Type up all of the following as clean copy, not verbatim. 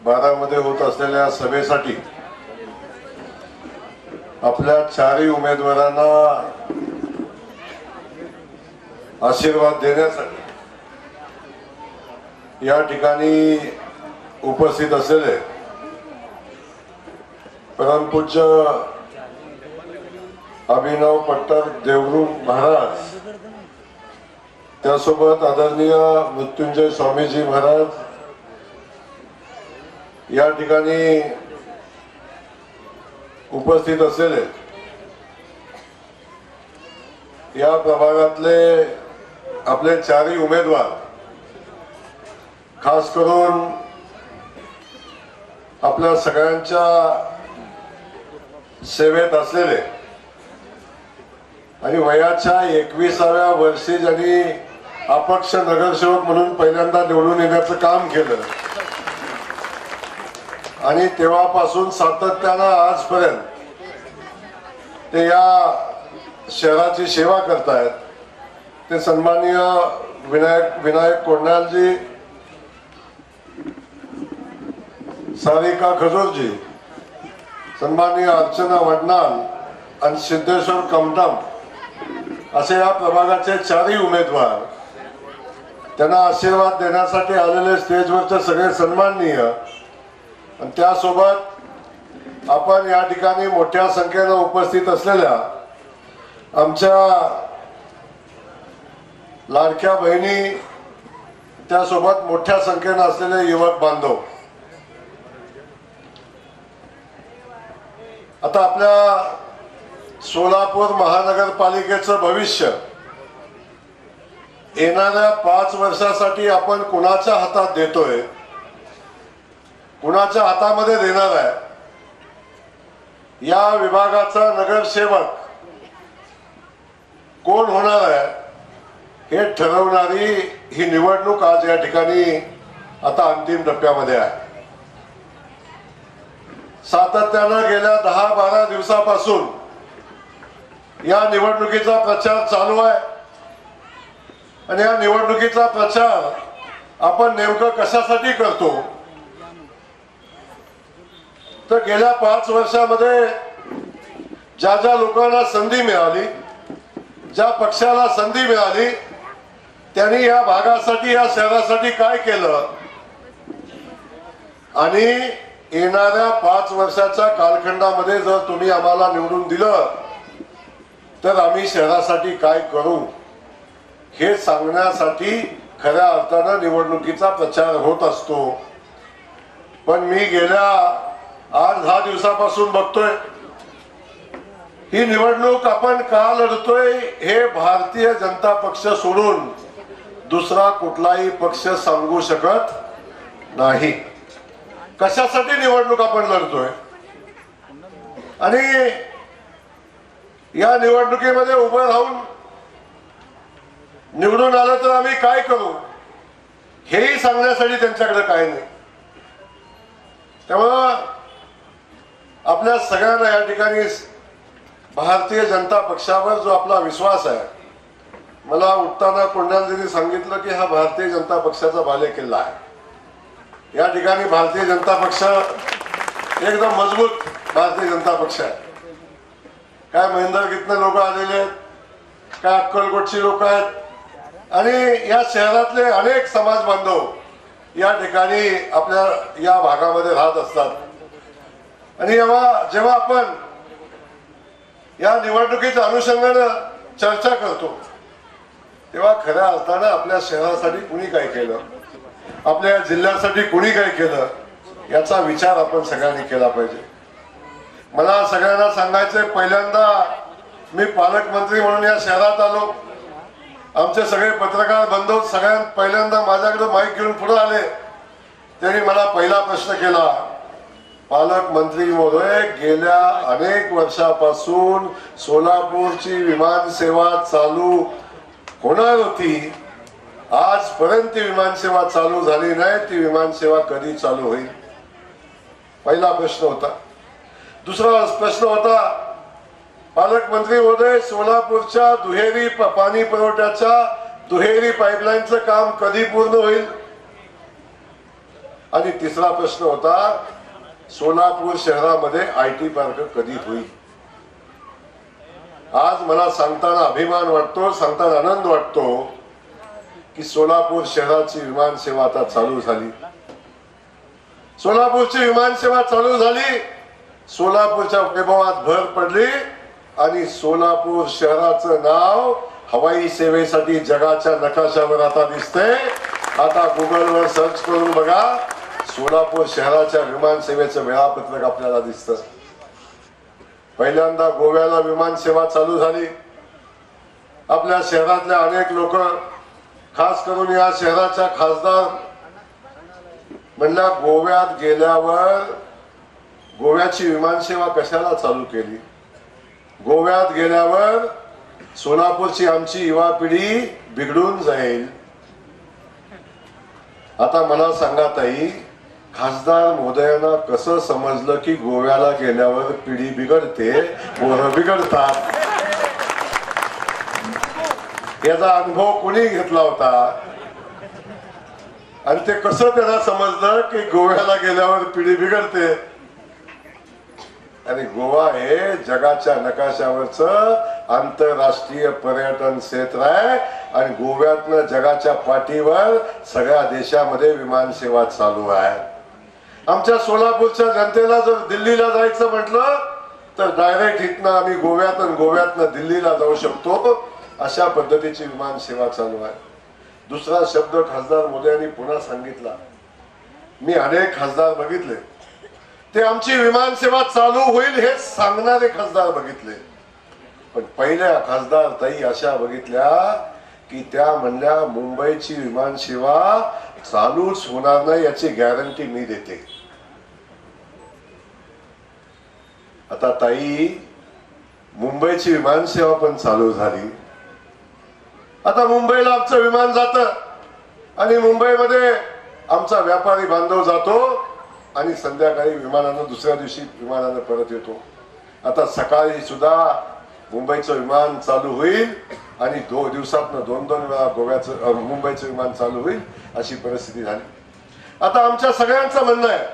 12 मध्ये होत असलेल्या सभेसाठी आपल्या चारही उमेदवारांना आशीर्वाद देण्यासाठी या ठिकाणी उपस्थित असलेले परमपूज्य अभिनव पट्टर देवरू महाराज, त्यासोबत आदरणीय मृत्युंजय स्वामीजी महाराज, या ठिकाणी उपस्थित असलेले या प्रभागातले आपले चारही उमेदवार, खास करून आपल्या सगळ्यांच्या सेवेत असलेले आणि वयाच्या 21व्या वर्षी ज्यांनी अपक्ष नगरसेवक म्हणून पहिल्यांदा निवडून येण्याचं काम केलं आणि तेव्हापासून सातत्यानं आजपर्यंत ते या शहराची सेवा करतायत, ते सन्माननीय विनायक कोंडालजी, सारिका खजूरजी, सन्माननीय अर्चना वडनाल आणि सिद्धेश्वर कमटम असे या प्रभागाचे चारही उमेदवार, त्यांना आशीर्वाद देण्यासाठी आलेले स्टेजवरचे सगळे सन्माननीय, आणि त्यासोबत आपण या ठिकाणी मोठ्या संख्येने उपस्थित असलेल्या आमच्या लाडक्या बहिणी, त्यासोबत मोठ्या संख्येने असलेले युवक बांधव, आता आपल्या सोलापूर महानगरपालिकेचं भविष्य येणाऱ्या 5 वर्षासाठी आपण कुणाच्या हातात देतोय, कुणाच्या हातामध्ये देणार आहे, या विभागाचा नगरसेवक कोण होणार आहे हे ठरवणारी ही निवडणूक आज या ठिकाणी आता अंतिम टप्प्यामध्ये आहे. सातत्यानं गेल्या 10-12 दिवसापासून या निवडणुकीचा प्रचार चालू आहे आणि या निवडणुकीचा प्रचार आपण नेमकं कशासाठी करतो तर गेल्या 5 वर्षामध्ये ज्या ज्या लोकांना संधी मिळाली, ज्या पक्षाला संधी मिळाली, त्यांनी या भागासाठी, या शहरासाठी काय केलं आणि येणाऱ्या 5 वर्षाच्या कालखंडामध्ये जर तुम्ही आम्हाला निवडून दिलं तर आम्ही शहरासाठी काय करू हे सांगण्यासाठी खऱ्या अर्थानं निवडणुकीचा प्रचार होत असतो. पण मी गेल्या 8-10 दिवसापासून बघतोय ही निवडणूक आपण का लढतोय हे भारतीय जनता पक्ष सोडून दुसरा कुठलाही पक्ष सांगू शकत नाही. कशासाठी निवडणूक आपण लढतोय आणि या निवडणुकीमध्ये उभं राहून निवडून आलं तर आम्ही काय करू हेही सांगण्यासाठी त्यांच्याकडे काय नाही. त्यामुळं आपल्या सगळ्यांना या ठिकाणी भारतीय जनता पक्षावर जो आपला विश्वास आहे, मला उठताना कोंडालजींनी सांगितलं की हा भारतीय जनता पक्षाचा बालेकिल्ला आहे. या ठिकाणी भारतीय जनता पक्ष एकदम मजबूत भारतीय जनता पक्ष आहे. काय महेंद्रगीतनं लोक आलेले आहेत, काय अक्कलकोटची लोक आहेत आणि या शहरातले अनेक समाज बांधव या ठिकाणी आपल्या या भागामध्ये राहत असतात. आणि जेव्हा आपण या निवडणुकीच्या अनुषंगाने चर्चा करतो तेव्हा खऱ्या अर्थानं आपल्या शहरासाठी कुणी काय केलं, आपल्या जिल्ह्यासाठी कुणी काय केलं याचा विचार आपण सगळ्यांनी केला पाहिजे. मला सगळ्यांना सांगायचंय, पहिल्यांदा मी पालकमंत्री म्हणून या शहरात आलो. आमचे सगळे पत्रकार बंधू सगळ्यात पहिल्यांदा माझ्याकडे माईक घेऊन पुढे आले. त्यांनी मला पहिला प्रश्न केला, पालकमंत्री महोदय, गेल्या अनेक वर्षापासून सोलापूरची विमान सेवा चालू होणार होती, आजपर्यंत विमान सेवा चालू झाली नाही, ती विमान सेवा कधी चालू होईल? पहिला प्रश्न होता. दुसरा प्रश्न होता, पालकमंत्री महोदय, सोलापूरच्या दुहेरी पाणी पुरवठ्याच्या दुहेरी पाईपलाईनचं काम कधी पूर्ण होईल? आणि तिसरा प्रश्न होता सोलापूर शहरामध्ये IT पार्क कधी होईल. आज मला सांगताना अभिमान वाटतो, सांगताना आनंद वाटतो की सोलापूर शहराची विमान सेवा आता चालू झाली. सोलापूरची विमान सेवा चालू झाली, सोलापूरच्या वैभवात भर पडली आणि सोलापूर शहराचं नाव हवाई सेवेसाठी जगाच्या नकाशावर आता दिसते. आता गुगलवर सर्च करून बघा, सोलापूर शहराच्या विमान सेवेचं वेळापत्रक आपल्याला दिसतं. पहिल्यांदा गोव्याला विमान सेवा चालू झाली. आपल्या शहरातल्या अनेक लोक, खास करून या शहराच्या खासदार म्हणला, गोव्यात गेल्यावर गोव्याची विमान सेवा कशाला चालू केली. गोव्यात गेल्यावर सोलापूरची आमची युवा पिढी बिघडून जाईल. आता मला सांगा ताई, खासदार महोदयांना कसं समजलं की गोव्याला गेल्यावर पिढी बिघडते, पोरं बिघडतात. याचा अनुभव कोणी घेतला होता आणि ते कसं त्यांना समजलं की गोव्याला गेल्यावर पिढी बिघडते. आणि गोवा हे जगाच्या नकाशावरच आंतरराष्ट्रीय पर्यटन क्षेत्र आहे आणि गोव्यातनं जगाच्या पाठीवर सगळ्या देशामध्ये विमान सेवा चालू आहे. आमच्या सोलापूरच्या जनतेला जर दिल्लीला जायचं म्हटलं तर डायरेक्ट इथनं आम्ही गोव्यातनं दिल्लीला जाऊ शकतो. अशा पद्धतीची विमान सेवा चालू आहे. दुसरा शब्द खासदार मोदयांनी पुन्हा सांगितला. मी अनेक खासदार बघितले, ते आमची विमान सेवा चालू होईल हे सांगणारे खासदार बघितले, पण पहिल्या खासदार ताई अशा बघितल्या की त्या म्हणल्या मुंबईची विमान सेवा चालूच होणार नाही याची गॅरंटी मी देते. आता ताई, मुंबईची विमान सेवा पण चालू झाली. आता मुंबईला आमचं विमान जातं आणि मुंबईमध्ये आमचा व्यापारी बांधव जातो आणि संध्याकाळी विमानानं दुसऱ्या दिवशी विमानानं परत येतो. आता सकाळी सुद्धा मुंबईचं विमान चालू होईल आणि 2 दिवसातनं 2-2 वेळा मुंबईचं विमान चालू होईल अशी परिस्थिती झाली. आता आमच्या सगळ्यांचं म्हणणं आहे,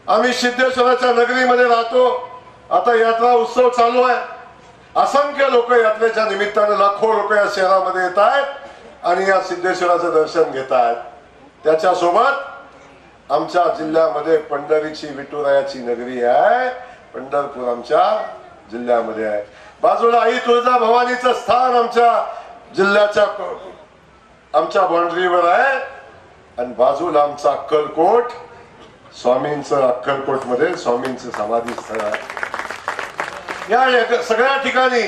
आम्ही सिद्धेश्वराच्या नगरीमध्ये राहतो. आता यात्रा उत्सव चालू आहे. असंख्य लोक यात्रेच्या निमित्तानं लाखो लोक या शहरामध्ये येत आहेत आणि या सिद्धेश्वराचं दर्शन घेत आहेत. त्याच्यासोबत आमच्या जिल्ह्यामध्ये पंढरीची विठुरायाची नगरी आहे. पंढरपूर आमच्या जिल्ह्यामध्ये आहे. बाजूला आई तुळजाभवानीचं स्थान आमच्या जिल्ह्याच्या आमच्या बाउंड्रीवर आहे आणि बाजूला आमचा अक्कलकोट, स्वामींचं अक्कलकोट मध्ये स्वामींचं समाधी स्थळ आहे. या सगळ्या ठिकाणी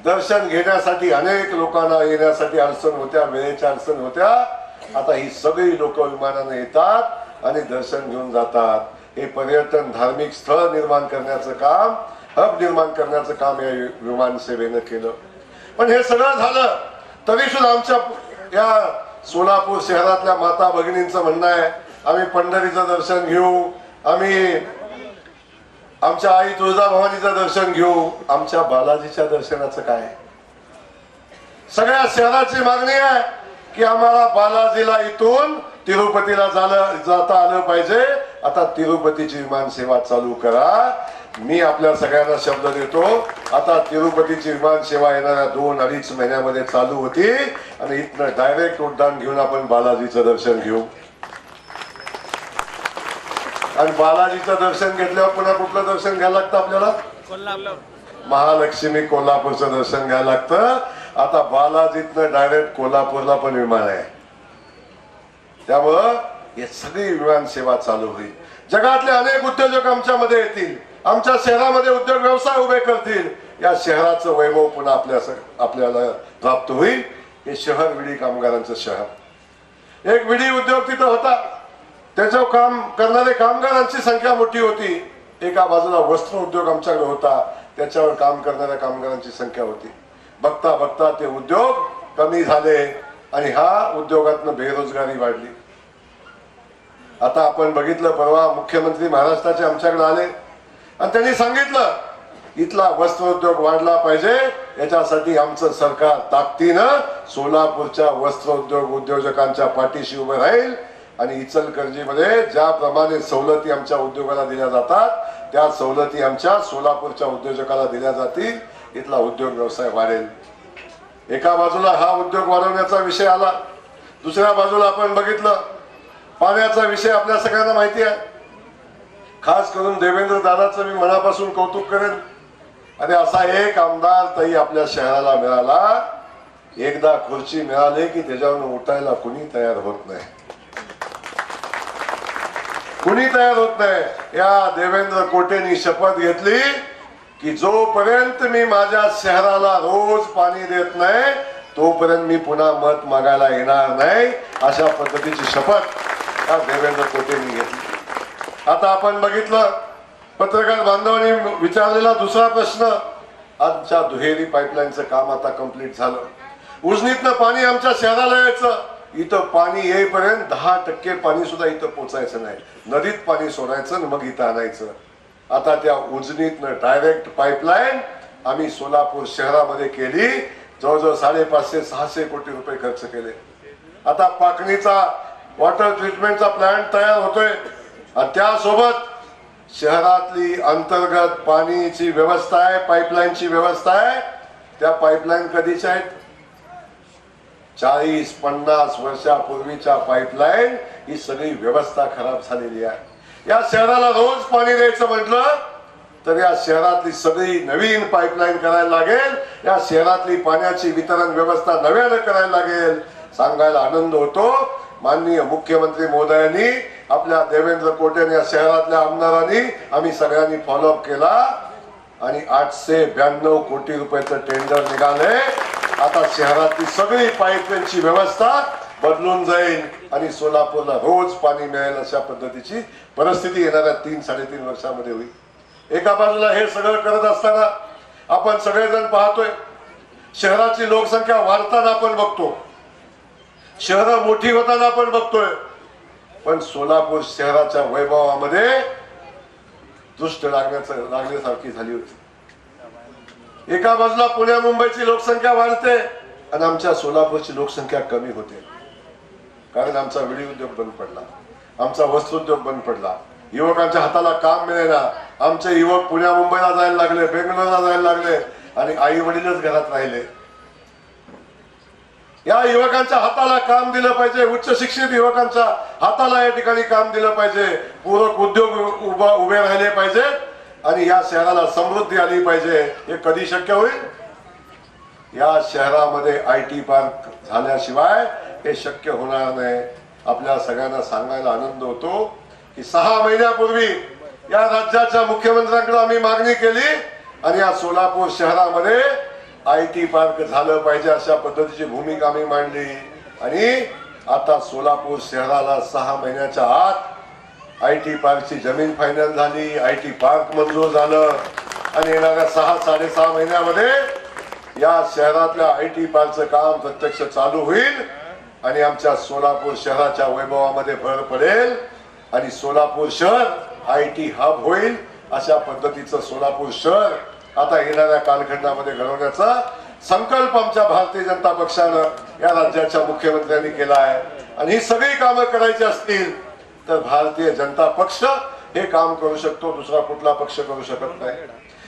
दर्शन घेण्यासाठी अनेक लोकांना येण्यासाठी अडचण होत्या, वेळेच्या अडचण होत्या. आता ही सगळी लोक विमानाने येतात आणि दर्शन घेऊन जातात. हे पर्यटन धार्मिक स्थळ निर्माण करण्याचं काम, हब निर्माण करण्याचं काम या विमान सेवेनं केलं. पण हे सगळं झालं तरी सुद्धा आमच्या या सोलापूर शहरातल्या माता भगिनींचं म्हणणं आहे, आम्ही पंढरीचं दर्शन घेऊ, आम्ही आमच्या आई तुळजाभवानीचं दर्शन घेऊ, आमच्या बालाजीच्या दर्शनाचं काय. सगळ्या शहराची मागणी आहे की आम्हाला बालाजीला इथून तिरुपतीला जाता आलं पाहिजे. आता तिरुपतीची विमान सेवा चालू करा. मी आपल्या सगळ्यांना शब्द देतो, आता तिरुपतीची विमान सेवा येणाऱ्या 2-2.5 महिन्यामध्ये चालू होती आणि इथनं डायरेक्ट उड्डाण घेऊन आपण बालाजीचं दर्शन घेऊ. आणि बालाजीचं दर्शन घेतल्यावर पुन्हा कुठलं दर्शन घ्यायला लागतं आपल्याला? महालक्ष्मी कोल्हापूरचं दर्शन घ्यायला लागतं. आता बालाजीतनं डायरेक्ट कोल्हापूरला पण विमान आहे. त्यामुळं हे सगळी विमान सेवा चालू होईल. जगातले अनेक उद्योजक आमच्यामध्ये येतील, आमच्या शहरामध्ये उद्योग व्यवसाय उभे करतील. या शहराचं वैभव पुन्हा आपल्याला प्राप्त होईल. हे शहर विडी कामगारांचं शहर. एक विडी उद्योग तिथं होता, त्याच्यावर काम करणारे कामगारांची संख्या मोठी होती. एका बाजूला वस्त्र उद्योग आमच्याकडे होता, त्याच्यावर काम करणाऱ्या कामगारांची संख्या होती. बघता बघता ते उद्योग कमी झाले आणि हा उद्योगातनं बेरोजगारी वाढली. आता आपण बघितलं, परवा मुख्यमंत्री महाराष्ट्राचे आमच्याकडे आले आणि त्यांनी सांगितलं इथला वस्त्र उद्योग वाढला पाहिजे, याच्यासाठी आमचं सरकार ताकदीनं सोलापूरच्या वस्त्र उद्योजकांच्या पाठीशी उभं राहील आणि इचलकरंजीमध्ये ज्याप्रमाणे सवलती आमच्या उद्योगाला दिल्या जातात त्या सवलती आमच्या सोलापूरच्या उद्योजकाला दिल्या जातील. इथला उद्योग व्यवसाय वाढेल. एका बाजूला हा उद्योग वाढवण्याचा विषय आला, दुसऱ्या बाजूला आपण बघितलं पाण्याचा विषय आपल्या सगळ्यांना माहिती आहे. खास करून देवेंद्र दादाचं मी मनापासून कौतुक करेन. आणि असा एक आमदार ताई आपल्या शहराला मिळाला, एकदा खुर्ची मिळाली की त्याच्यावरून उठायला कुणी तयार होत नाही, कुणी तयार होत नाही. या देवेंद्र कोटेंनी शपथ घेतली की जोपर्यंत मी माझ्या शहराला रोज पाणी देत नाही तोपर्यंत मी पुन्हा मत मागायला येणार नाही, अशा पद्धतीची शपथ या देवेंद्र कोटेंनी घेतली. आता आपण बघितलं पत्रकार बांधवांनी विचारलेला दुसरा प्रश्न, आमच्या दुहेरी पाईपलाईनचं काम आता कंप्लीट झालं. उजनीतनं पाणी आमच्या शहराला यायचं, इथं पाणी येईपर्यंत 10% पाणी सुद्धा इथं पोचायचं नाही, नदीत पाणी सोडायचं आणि मग इथं आणायचं. आता त्या उजनीतनं डायरेक्ट पाईपलाईन आम्ही सोलापूर शहरामध्ये केली, जवळजवळ 550-600 कोटी रुपये खर्च केले. आता पाकणीचा वॉटर ट्रीटमेंटचा प्लॅन्ट तयार होतोय आणि त्यासोबत शहरातली अंतर्गत पाणीची व्यवस्था आहे, पाईपलाईनची व्यवस्था आहे. त्या पाईपलाईन कधीच्या आहेत? 40-50 वर्षापूर्वीच्या पाईपलाईन. ही सगळी व्यवस्था खराब झालेली आहे. या शहराला रोज पाणी द्यायचं म्हटलं तर या शहरातली सगळी नवीन पाईपलाईन करायला लागेल, या शहरातली पाण्याची वितरण व्यवस्था नव्यानं करायला लागेल. सांगायला आनंद होतो माननीय मुख्यमंत्री महोदयांनी, आपल्या देवेंद्र कोटेन या शहरातल्या आमदारांनी, आम्ही सगळ्यांनी फॉलोअप केला आणि 892 कोटी रुपयाचं टेंडर निघाले. आता शहरातली सगळी पाईपलाईनची व्यवस्था बदलून जाईल आणि सोलापूरला रोज पाणी मिळेल अशा पद्धतीची परिस्थिती येणाऱ्या 3-3.5 वर्षामध्ये होईल. एका बाजूला हे सगळं करत असताना आपण सगळेजण पाहतोय शहराची लोकसंख्या वाढताना आपण बघतो, शहरं मोठी होताना आपण बघतोय, पण सोलापूर शहराच्या वैभवामध्ये दृष्ट लागण्यासारखी झाली होती. एका बाजूला पुण्या मुंबईची लोकसंख्या वाढते आणि आमच्या सोलापूरची लोकसंख्या कमी होते, कारण आमचा विडी उद्योग बंद पडला, आमचा वस्त्रोद्योग बंद पडला, युवकांच्या हाताला काम मिळेना. आमचे युवक पुण्या मुंबईला जायला लागले, बेंगलोरला जायला लागले आणि आई वडीलच घरात राहिले. या युवकांच्या हाताला काम दिलं पाहिजे, उच्च शिक्षित युवकांच्या हाताला या ठिकाणी काम दिलं पाहिजे, पूरक उद्योग उभे राहिले पाहिजेत आणि या शहराला समृद्धी आली पाहिजे. हे कधी शक्य होईल? या शहरामध्ये IT पार्क झाल्याशिवाय हे शक्य होणार नाही. आपल्या सगळ्यांना सांगायला आनंद होतो की 6 महिन्यापूर्वी या राज्याच्या मुख्यमंत्र्यांकडे आम्ही मागणी केली आणि या सोलापूर शहरामध्ये IT पार्क झालं पाहिजे अशा पद्धतीची भूमिका आम्ही मांडली आणि आता सोलापूर शहराला 6 महिन्याच्या आत IT पार्कची जमीन फायनल झाली, IT पार्क मंजूर झालं आणि येणाऱ्या 6-6.5 महिन्यामध्ये या शहरातल्या IT पार्कचं काम प्रत्यक्ष चालू होईल आणि आमच्या सोलापूर शहराच्या वैभवामध्ये भर पडेल आणि सोलापूर शहर IT हब होईल. अशा पद्धतीचं सोलापूर शहर आता येणाऱ्या कालखंडामध्ये घडवण्याचा संकल्प आमच्या भारतीय जनता पक्षानं या राज्याच्या मुख्यमंत्र्यांनी केला आहे आणि ही सगळी कामं करायची असतील तर भारतीय जनता पक्ष हे काम करू शकतो, दुसरा कुठला पक्ष करू शकत नाही.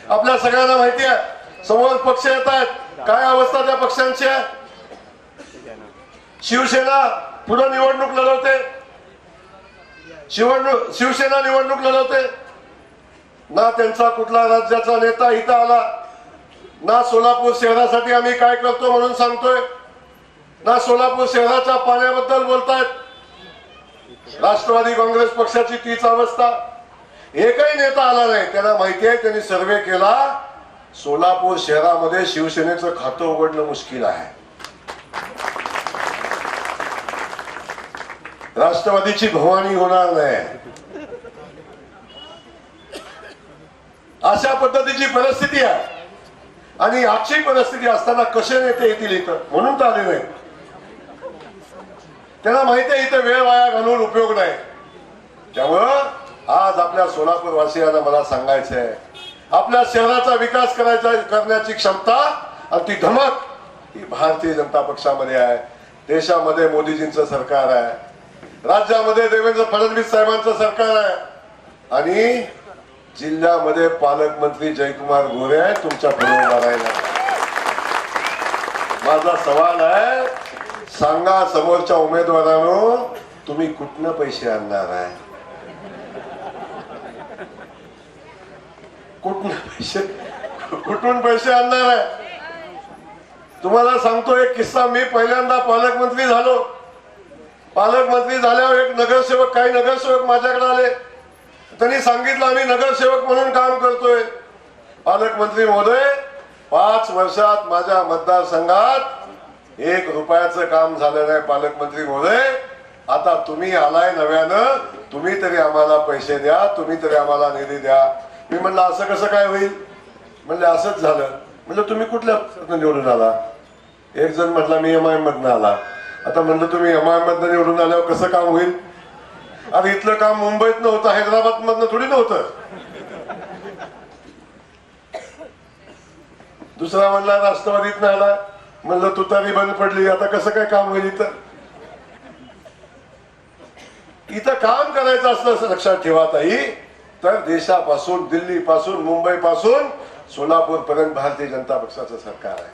आपल्या सगळ्यांना माहिती आहे समोर पक्ष येत आहेत, काय अवस्था त्या पक्षांची आहे. शिवसेना पुढे निवडणूक लढवते, शिवसेना निवडणूक लढवते, ना त्यांचा कुठला राज्याचा नेता इथं आला, ना सोलापूर शहरासाठी आम्ही काय करतो म्हणून सांगतोय, ना सोलापूर शहराच्या पाण्याबद्दल बोलतायत. राष्ट्रवादी काँग्रेस पक्षाची तीच अवस्था, एकही नेता आला नाही. त्यांना माहिती आहे, त्यांनी सर्वे केला, सोलापूर शहरामध्ये शिवसेनेचं खातं उघडणं मुश्किल आहे. राष्ट्रवादीची भवानी होणार नाही. अशा पद्धतीची परिस्थिती आहे आणि अशी परिस्थिती असताना कसे नेते येतील इथं म्हणून तर आले नाही. त्यांना माहिती आहे इथं वेळ वाया घालून उपयोग नाही. त्यामुळं आज आपल्या सोलापूर वासियांना मला सांगायचं आहे, आपल्या शहराचा विकास करण्याची क्षमता आणि ती धमक ही भारतीय जनता पक्षामध्ये आहे. देशामध्ये मोदीजींचं सरकार आहे, राज्यामध्ये देवेंद्र फडणवीस साहेबांचं सरकार आहे आणि जिल्ह्यामध्ये पालकमंत्री जयकुमार गोरे आहे तुमच्या पुढे उभा राहिला. माझा सवाल आहे, सांगा समोरच्या उमेदवारांनो तुम्ही कुठनं पैसे आणणार आहे? कुठून पैसे आणणार आहे? तुम्हाला सांगतो एक किस्सा. मी पहिल्यांदा पालकमंत्री झालो. पालकमंत्री झाल्यावर एक नगरसेवक, काही नगरसेवक माझ्याकडे आले. त्यांनी सांगितलं आम्ही नगरसेवक म्हणून काम करतोय. पालकमंत्री महोदय, 5 वर्षात माझ्या मतदारसंघात 1 रुपयाचं काम झालं नाही. पालकमंत्री महोदय, आता तुम्ही आलाय नव्यानं, तुम्ही तरी आम्हाला पैसे द्या, तुम्ही तरी आम्हाला निधी द्या. मी म्हणलं असं कसं काय होईल? म्हणले असंच झालं. म्हणलं तुम्ही कुठल्या निवडून आला? एक जण म्हटला मी MIM मधनं आला. आता म्हणलं तुम्ही MIM मधनं निवडून आल्यावर कसं काम होईल? अरे इथलं काम मुंबईत नव्हतं, हैदराबाद मधनं थोडी नव्हतं. दुसरा म्हणला राष्ट्रवादीत आला. म्हणलं तुतारी बंद पडली, आता कसं काय काम होईल? इथं काम करायचं असलं लक्षात ठेवा ताई, तर देशापासून, दिल्ली पासून, मुंबई पासून सोलापूर पर्यंत भारतीय जनता पक्षाचं सरकार आहे.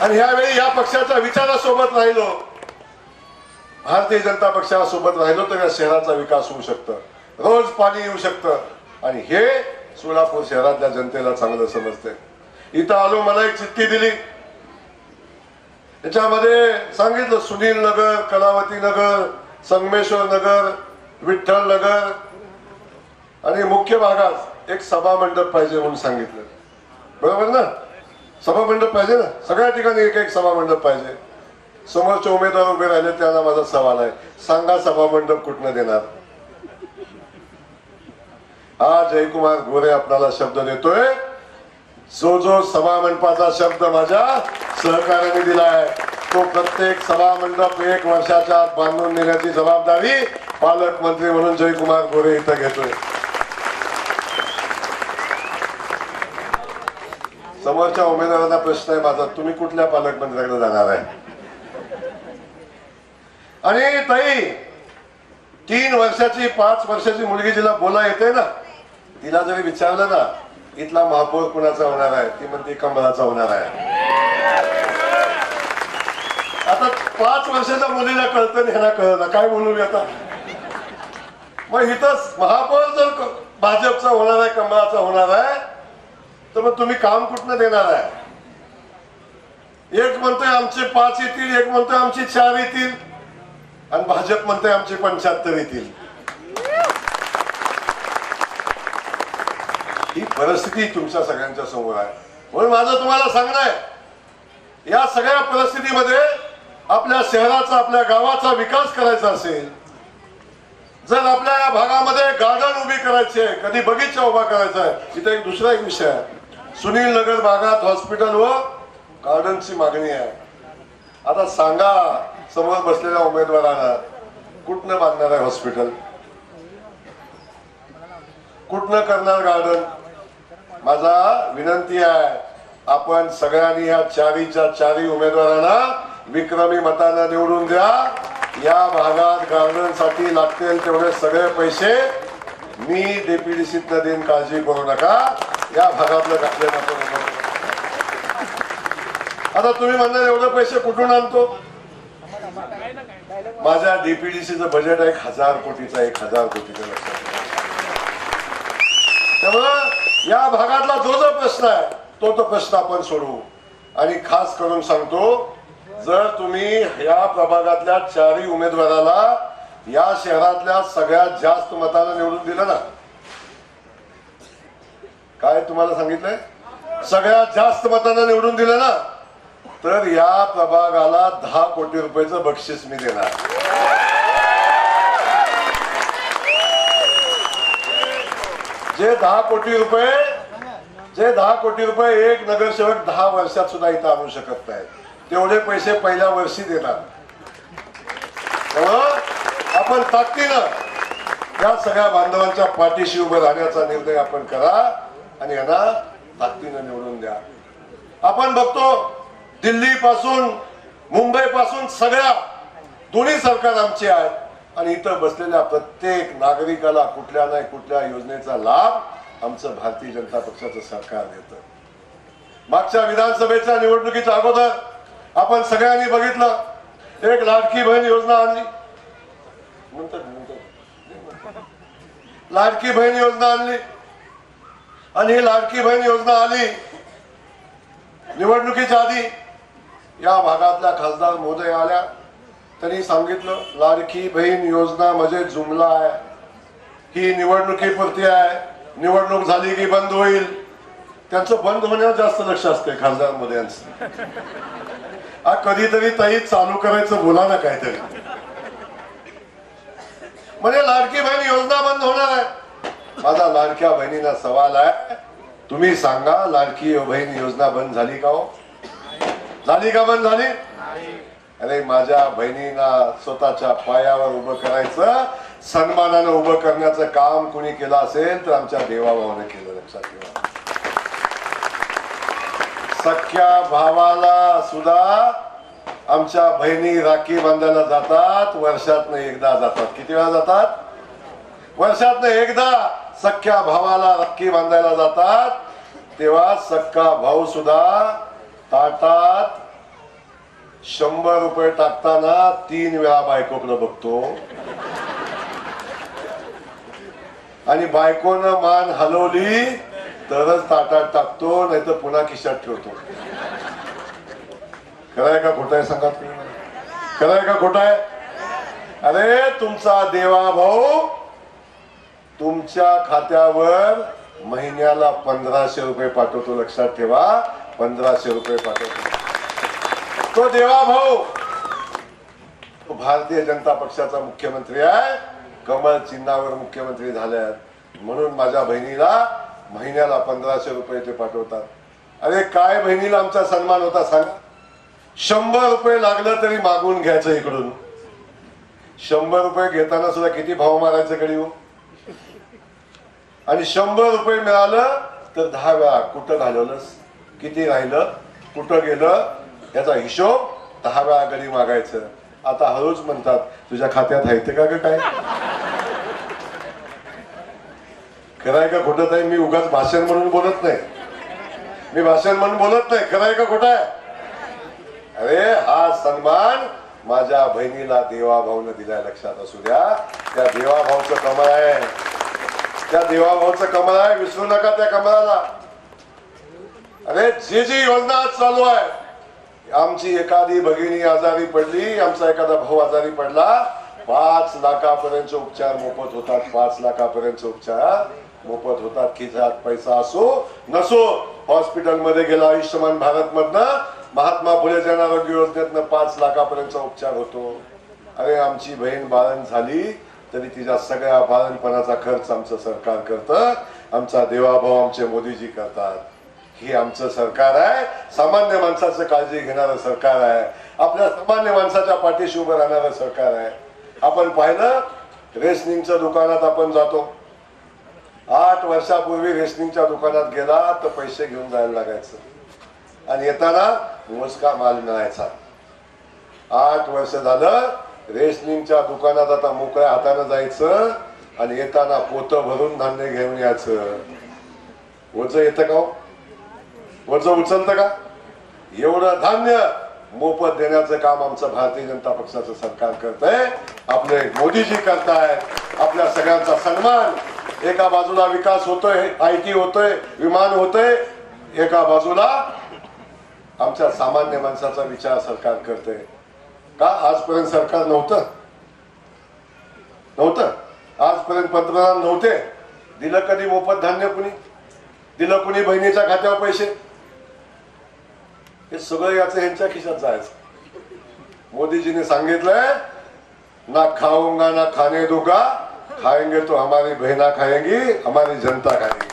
आणि यावेळी या पक्षाच्या विचारासोबत राहिलो, भारतीय जनता पक्षासोबत राहिलो तर या शहराचा विकास होऊ शकतं, रोज पाणी येऊ शकतं आणि हे सोलापूर शहरातल्या जनतेला चांगलं समजते. इथं आलो, मला एक चिठ्ठी दिली. त्याच्यामध्ये सांगितलं सुनील नगर, कलावती नगर, संगमेश्वर नगर, विठ्ठल नगर आणि मुख्य भागात एक सभा मंडप पाहिजे म्हणून सांगितलं. बरोबर ना? सभा मंडप पाहिजे ना, सगळ्या ठिकाणी एक एक सभा मंडप पाहिजे. समोरचे उमेदवार उभे राहिले त्यांना माझा सवाल आहे, सांगा सभा मंडप कुठनं देणार? हा जयकुमार गोरे आपल्याला शब्द देतोय. जो सभा मंडपाचा शब्द माझ्या सहकार्याने दिलाय तो प्रत्येक सभा मंडप 1 वर्षाच्या आत बांधून नेण्याची जबाबदारी पालकमंत्री म्हणून जयकुमार गोरे इथं घेतोय. समोरच्या उमेदवारांना प्रश्न आहे माझा, तुम्ही कुठल्या पालकमंत्र्याकडे जाणार आहे? आणि ताई 3 वर्षाची 5 वर्षाची मुलगी जिला बोला येते ना, तिला जरी विचारलं ना इथला महापौर कुणाचा होणार आहे, ती म्हणते कमळाचा होणार आहे. आता 5 वर्षाच्या मुलीला कळतं नाही, ह्याला कळलं काय बोलू मी आता? मग इथंच महापौर जर भाजपचा होणार आहे, कमळाचा होणार आहे, तर मग तुम्ही काम कुठनं देणार आहे? एक म्हणतोय आमचे 5 येतील, एक म्हणतोय आमची 4 येतील आणि भाजप म्हणतोय आमचे 75 येतील. ही परिस्थिती तुमच्या सगळ्यांच्या समोर आहे. म्हणून माझं तुम्हाला सांगणं आहे, या सगळ्या परिस्थितीमध्ये आपल्या शहराचा, आपल्या गावाचा विकास करायचा असेल, जर आपल्या या भागामध्ये गार्डन उभी करायची आहे, कधी बगीचा उभा करायचा आहे, इथे एक दुसरा एक विषय आहे. सुनील नगर भागात हॉस्पिटल व गार्डनची मागणी आहे. आता सांगा समोर बसलेल्या उमेदवारांना कुठनं बांधणार आहे हॉस्पिटल, कुठनं करणार गार्डन? माझा विनंती आहे, आपण सगळ्यांनी या 4च्या 4 उमेदवारांना विक्रमी मतानं निवडून द्या. या भागात गार्डन साठी लागतील तेवढे सगळे पैसे मी DPDCतनं देईन, काळजी करू नका. या भागातलं घातलेलं आपण. आता तुम्ही म्हणणार एवढे पैसे कुठून आणतो? माझ्या DPDCचं बजेट आहे 1000 कोटीचा, 1000 कोटीचा. त्यामुळं या भागातला जो प्रश्न आहे तो प्रश्न आपण सोडवू. आणि खास करून सांगतो, जर तुम्ही या प्रभागातल्या 4 उमेदवाराला या शहरातल्या सगळ्यात जास्त मतानं निवडून दिलं ना, काय तुम्हाला सांगितलंय, सगळ्यात जास्त मतानं निवडून दिलं ना, तर या प्रभागाला 10 कोटी रुपयाचं बक्षीस मी देणार. जे 10 कोटी रुपये एक नगरसेवक 10 वर्षात सुद्धा इथं आणू शकत नाही, तेवढे पैसे पहिल्या वर्षी देणार. त्यामुळं आपण ताकदीनं या सगळ्या बांधवांच्या पाठीशी उभं राहण्याचा निर्णय आपण करा आणि यांना ताकदीनं निवडून द्या. आपण बघतो दिल्ली पासून, मुंबई पासून सगळ्या दोन्ही सरकार आमची आहेत आणि इथं बसलेल्या प्रत्येक नागरिकाला कुठल्या नाही कुठल्या योजनेचा लाभ आमचं भारतीय जनता पक्षाचं सरकार देतं. मागच्या विधानसभेच्या निवडणुकीच्या अगोदर आपण सगळ्यांनी बघितलं एक लाडकी बहीण योजना आणली. लाडकी बहीण योजना आणली आणि ही लाडकी बहीण योजना आली निवडणुकीच्या आधी या भागातल्या खासदार महोदय आल्या. त्यांनी सांगितलं लाडकी बहीण योजना म्हणजे जुमला आहे, ही निवडणुकीपुरती आहे, निवडणूक झाली की बंद होईल. त्यांचं बंद होण्यावर जास्त लक्ष असते खासदार मोदयांचं. कधीतरी ताई चालू करायचं बोला ना काहीतरी. म्हणजे लाडकी बहीण योजना बंद होणार आहे. माझा लाडक्या बहिणीला सवाल आहे, तुम्ही सांगा लाडकी बहीण योजना बंद झाली का हो? झाली का बंद झाली? अरे माझ्या बहिणीला स्वतःच्या पायावर उभं करायचं, सन्मानानं उभं करण्याचं काम कुणी केलं असेल तर आमच्या देवाभावाने केलं. लक्षात ठेवा. सख्या भावाला सुद्धा आमच्या बहिणी राखी बांधायला जातात, वर्षातनं एकदा जातात. किती वेळा जातात? वर्षातनं एकदा सख्या भावाला राखी बांधायला जातात. तेव्हा सख्खा भाऊ सुद्धा ताटात 100 रुपये टाकताना 3 वेळा बायकोकडे बघतो आणि बायकोनं मान हलवली तरच ताटात टाकतो, नाही तर पुन्हा खिशात ठेवतो. खरंय का खोटं आहे सांगा? खरंय का खोटं आहे? अरे तुमचा देवा भाऊ तुमच्या खात्यावर महिन्याला 1500 रुपये पाठवतो. लक्षात ठेवा, 1500 रुपये पाठवतो. तो देवा भाऊ तो भारतीय जनता पक्षाचा मुख्यमंत्री आहे, कमळ चिन्हावर मुख्यमंत्री झाल्यात. म्हणून माझ्या बहिणीला महिन्याला 1500 रुपये ते पाठवतात. अरे काय बहिणीला आमचा सन्मान होता सांगा? 100 रुपये लागलं तरी मागून घ्यायचं इकडून. 100 रुपये घेताना सुद्धा किती भाव मारायचं कडे हो. आणि 100 रुपये मिळालं तर 10 वेळा कुठं घालवलंस, किती राहिलं, कुठं गेलं याचा हिशोब 10 वेळा गडी मागायचं. आता हळूच म्हणतात तुझ्या खात्यात आहे ते का ग काय? खरंय का खोटं आहे? मी उगाच भाषण म्हणून बोलत नाही, मी भाषण म्हणून बोलत नाही. खरंय का खोटं आहे? अरे हा सन्मान माझ्या बहिणीला देवाभाऊने दिलाय. लक्षात असू द्या, त्या देवाभाऊचं कमळ आहे, त्या देवाभाऊचं कमळ आहे. विसरू नका त्या कमळाला. अरे जी जी योजना आज चालू आहे, आमची एखादी भगिनी आजारी पडली, आमचा एखादा भाऊ आजारी पडला, 5 लाखापर्यंत उपचार मोफत होतात. 5 लाखापर्यंत उपचार मोफत होतात. खिशात पैसा असो नसो, हॉस्पिटलमध्ये गेला आयुष्यमान भारत मधनं, महात्मा फुले जन आरोग्य योजनेतनं 5 लाखापर्यंतचा उपचार होतो. अरे आमची बहीण बाळण झाली तरी तिच्या सगळ्या बाळणपणाचा खर्च आमचं सरकार करतं. आमचा देवाभाऊ आमचे मोदीजी करतात. हे आमचं सरकार आहे, सामान्य माणसाचं काळजी घेणारं सरकार आहे, आपल्या सामान्य माणसाच्या पाठीशी उभं राहणारं सरकार आहे. आपण पाहिलं रेशनिंगच्या दुकानात आपण जातो. 8 वर्षापूर्वी रेशनिंगच्या दुकानात गेला तर पैसे घेऊन जायला लागायचं आणि येताना मोजका माल मिळायचा. 8 वर्ष झालं रेशनिंगच्या दुकानात आता मोकळ्या हाताने जायचं आणि येताना पोतं भरून धान्य घेऊन यायचं. वज येतं का? वज उचलतं का? एवढं धान्य मोफत देण्याचं काम आमचं भारतीय जनता पक्षाचं सरकार करतंय. आपले मोदीजी करतायत. आपल्या सगळ्यांचा सन्मान. एका बाजूला विकास होतोय, IT होतोय, विमान होतोय, एका बाजूला आमच्या सामान्य माणसाचा विचार सरकार करतंय. का आजपर्यंत सरकार नव्हतं? आजपर्यंत पंतप्रधान नव्हते. दिलं कधी मोफत धान्य? कुणी दिलं? कुणी बहिणीच्या खात्यावर पैसे? हे सगळं याचं यांच्या खिशात जायचं. मोदीजीने सांगितलंय ना खाऊंगा ना खाने दूंगा, खाएंगे तो हमारी बहना खाएंगी, हमारी जनता खाएंगी.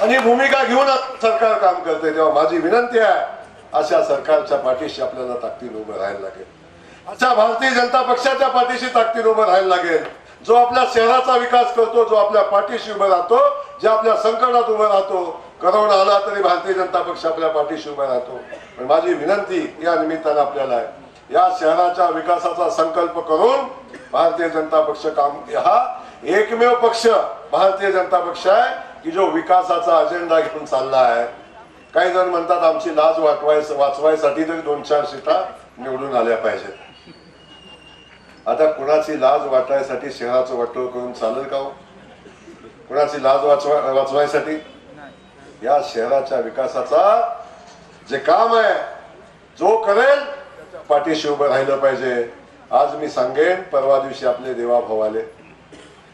आणि भूमिका घेऊन सरकार काम करते. तेव्हा माझी विनंती आहे, अशा सरकारच्या पाठीशी आपल्याला ताकदीने उभं राहायला लागेल. अशा भारतीय जनता पक्षाच्या पाठीशी ताकदीने उभं राहायला लागेल, जो आपल्या शहराचा विकास करतो, जो आपल्या पाठीशी उभं राहतो, जे आपल्या संकटात उभं राहतो. करोना आला तरी भारतीय जनता पक्ष आपल्या पाठीशी उभा राहतो. पण माझी विनंती या निमित्तानं आपल्याला आहे, या शहराच्या विकासाचा संकल्प करून भारतीय जनता पक्ष काम हा एकमेव पक्ष भारतीय जनता पक्ष आहे की जो विकासाचा अजेंडा घेऊन चालला आहे. काही जण म्हणतात आमची लाज वाचवायसाठी तरी 2-4 सीटा निवडून आल्या पाहिजेत. आता कुणाची लाज वाटायसाठी शहराचं वाटोळ करून चालेल का हो? कुणाची लाज वाचवायसाठी? या शहराच्या विकासाचा जे काम आहे जो करेल पाठीशी उभं राहिलं पाहिजे. आज मी सांगेन, परवा दिवशी आपले देवाभाऊ आले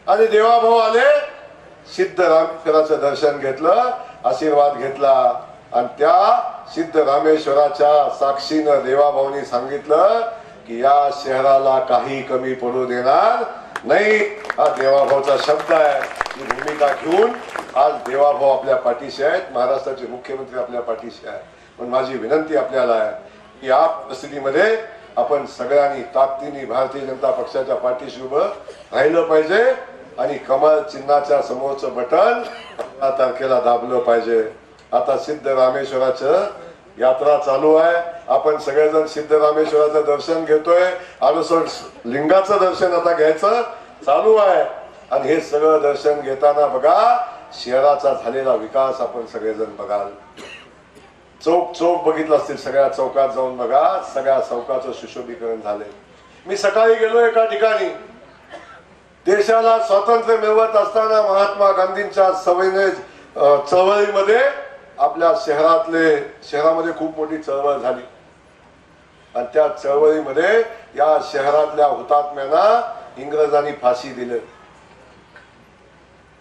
आणि देवाभाऊ आले, सिद्धरामेश्वराचं दर्शन घेतलं, आशीर्वाद घेतला आणि त्या सिद्धरामेश्वराच्या साक्षीनं देवाभाऊनी सांगितलं की या शहराला काही कमी पडू देणार नाही. हा देवाभाऊचा शब्द आहे. ही भूमिका घेऊन आज देवाभाऊ आपल्या पाठीशी आहेत, महाराष्ट्राचे मुख्यमंत्री आपल्या पाठीशी आहेत. पण माझी विनंती आपल्याला आहे की या परिस्थितीमध्ये आपण सगळ्यांनी ताकदीने भारतीय जनता पक्षाच्या पाठीशी उभं राहिलं पाहिजे आणि कमळ चिन्हाच्या समोरचं बटन 15 तारखेला दाबलं पाहिजे. आता सिद्धरामेश्वराचं यात्रा चालू आहे. आपण सगळेजण सिद्धरामेश्वराचं दर्शन घेतोय. आलोसर लिंगाचं दर्शन आता घ्यायचं चालू आहे आणि हे सगळं दर्शन घेताना बघा शहराचा झालेला विकास आपण सगळेजण बघाल. चौक चौक बघितलं असतील, सगळ्या चौकात जाऊन बघा, सगळ्या चौकाचं सुशोभीकरण झालंय. मी सकाळी गेलो एका ठिकाणी, देशाला स्वातंत्र्य मिळवत असताना महात्मा गांधींच्या चळवळीमध्ये आपल्या शहरामध्ये खूप मोठी चळवळ झाली आणि त्या चळवळीमध्ये या शहरातल्या हुतात्म्यांना इंग्रजांनी फाशी दिली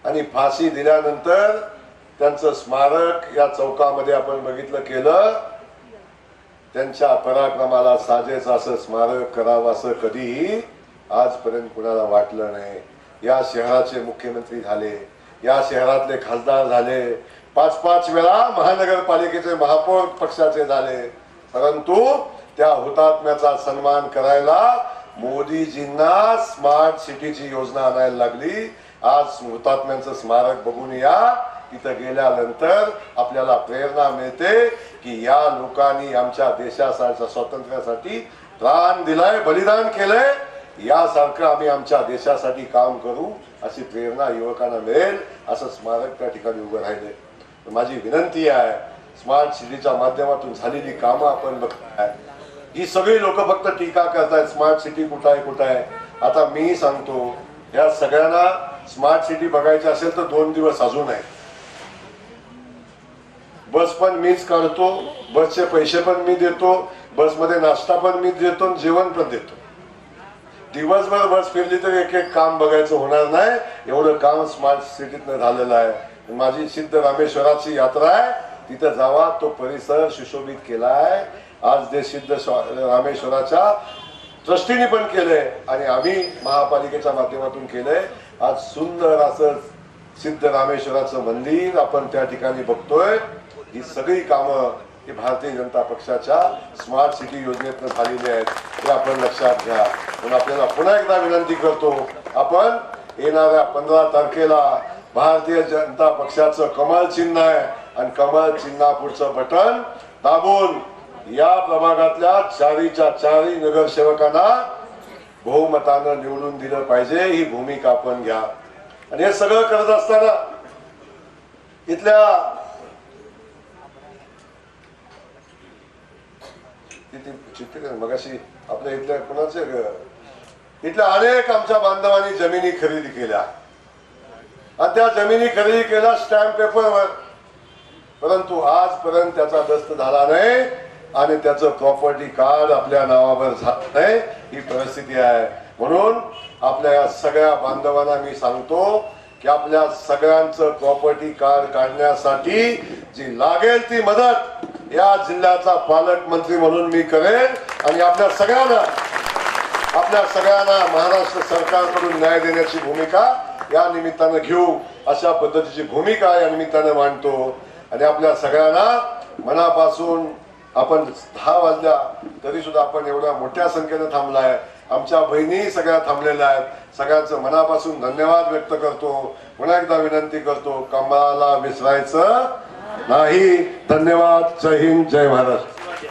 आणि फाशी दिल्यानंतर त्यांचं स्मारक या चौकामध्ये आपण बघितलं केलं. त्यांच्या पराक्रमाला साजेच असं स्मारक करावं असं कधीही आजपर्यंत कुणाला वाटलं नाही. या शहराचे मुख्यमंत्री झाले, या शहरातले खासदार झाले, 5-5 वेळा महानगरपालिकेचे महापौर पक्षाचे झाले, परंतु त्या हुतात्म्याचा सन्मान करायला मोदीजींना स्मार्ट सिटीची योजना आणायला लागली. आज हुतात्म्यांचं स्मारक बघून या, तिथं गेल्यानंतर आपल्याला प्रेरणा मिळते की या लोकांनी आमच्या देशाच्या स्वातंत्र्यासाठी प्राण दिलाय, बलिदान केलंय, यासारखं आम्ही आमच्या देशासाठी काम करू अशी प्रेरणा युवकांना मिळेल. असं स्मारक त्या ठिकाणी उभं राहिले. माझी विनंती आहे, स्मार्ट सिटीच्या माध्यमातून झालेली कामं आपण बघताय. ही सगळी लोक फक्त टीका करतायत स्मार्ट सिटी कुठं आहे. आता मी सांगतो, या सगळ्यांना स्मार्ट सिटी बघायची असेल तर 2 दिवस अजून आहे. बस पण मीच काढतो, बसचे पैसे पण मी देतो, बसमध्ये नाश्ता पण मी देतो, जेवण पण देतो. दिवसभर बस फिरली तर एक काम बघायचं होणार नाही, एवढं काम स्मार्ट सिटीतनं झालेलं आहे. माझी सिद्धरामेश्वराची यात्रा आहे, तिथं जावा, तो परिसर सुशोभित केला आहे. आज ते सिद्ध रामेश्वराच्या ट्रस्टीने पण केलंय आणि आम्ही महापालिकेच्या माध्यमातून केलंय. आज सुंदर असं सिद्ध रामेश्वराचं मंदिर आपण त्या ठिकाणी बघतोय. ही सगळी कामं ही भारतीय जनता पक्षाच्या स्मार्ट सिटी योजनेतून झालेली आहेत, हे आपण लक्षात घ्या. म्हणून आपल्याला पुन्हा एकदा विनंती करतो, आपण येणाऱ्या 15 तारखेला भारतीय जनता पक्षाचं कमळ चिन्ह आहे आणि कमळ चिन्हापुढचं बटन दाबून या प्रभागातल्या 4च्या 4 नगरसेवकांना बहुमतानं निवडून दिलं पाहिजे. ही भूमिका आपण घ्या. आणि हे सगळं करत असताना इथल्या मगाशी आपल्या इथल्या कुणाचे इथल्या अनेक आमच्या बांधवांनी जमिनी खरेदी केल्या आणि त्या जमिनी खरेदी केल्या स्टॅम्प पेपरवर, परंतु आजपर्यंत त्याचा दस्त झाला नाही आणि त्याचं प्रॉपर्टी कार्ड आपल्या नावावर झालं नाही. ही परिस्थिती आहे. म्हणून आपल्या या सगळ्या बांधवांना मी सांगतो की आपल्या सगळ्यांचं प्रॉपर्टी कार्ड काढण्यासाठी जी लागेल ती मदत या जिल्ह्याचा पालकमंत्री म्हणून मी करेन आणि आपल्या सगळ्यांना महाराष्ट्र सरकारकडून न्याय देण्याची भूमिका या निमित्तानं घेऊ, अशा पद्धतीची भूमिका या निमित्तानं मांडतो. आणि आपल्या सगळ्यांना मनापासून आपण 10 वाजल्या तरी सुद्धा आपण एवढ्या मोठ्या संख्येनं थांबलाय. आमच्या बहिणी सगळ्या थांबलेल्या आहेत. सगळ्यांचं मनापासून धन्यवाद व्यक्त करतो. पुन्हा एकदा विनंती करतो, कमळाला विसरायचं नाही. धन्यवाद. जय हिंद, जय महाराष्ट्र.